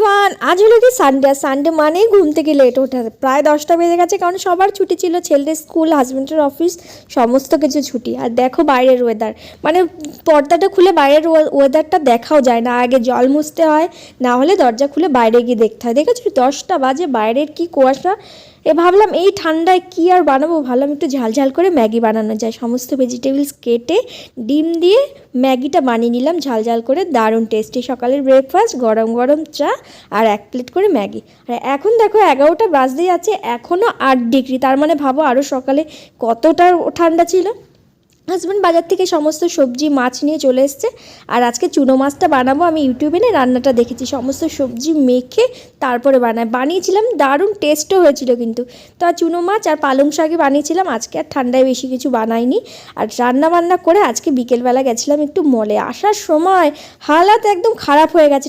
Everyone, আজ হলো কি সানডে। সানডে মানেই ঘুম থেকে লেট ওঠা, প্রায় 10টা বেজে গেছে, কারণ সবার ছুটি ছিল, ছেলেদের স্কুল, হাজব্যান্ডের অফিস, সমস্ত কিছু ছুটি। আর দেখো বাইরের ওয়েদার, মানে পর্দাটা খুলে বাইরের ওয়েদারটা দেখাও যায় না, আগে জল মুছতে হয়, না হলে দরজা খুলে বাইরে গিয়ে দেখতে হয়। দেখেছো 10টা বাজে, বাইরের কি কুয়াশা। ভাবলাম এই ঠান্ডায় কি আর বানাবো, ভাবলাম একটু ঝালঝাল করে ম্যাগি বানানো যায়। সমস্ত ভেজিটেবলস কেটে ডিম দিয়ে ম্যাগিটা বানিয়ে নিলাম ঝালঝাল করে, দারুণ টেস্টি। সকালের ব্রেকফাস্ট, গরম গরম চা আর 1 প্লেট করে ম্যাগি। আর এখন দেখো 11টা বাজতে যাচ্ছে, এখনও 8 ডিগ্রি, তার মানে ভাবো আরও সকালে কতটা ঠান্ডা ছিল। হাজব্যান্ড বাজার থেকে সমস্ত সবজি মাছ নিয়ে চলে এসছে, আর আজকে চুনো মাছটা বানাবো। আমি ইউটিউবে না রান্নাটা দেখেছি, সমস্ত সবজি মেখে তারপরে বানিয়েছিলাম, দারুণ টেস্টও হয়েছিল কিন্তু। তো আর চুনো মাছ আর পালং শাকে বানিয়েছিলাম। আজকে আর ঠান্ডায় বেশি কিছু বানাইনি। আর রান্না বান্না করে আজকে বিকেলবেলা গেছিলাম একটু মলে, আসার সময় হালাত একদম খারাপ হয়ে গেছে।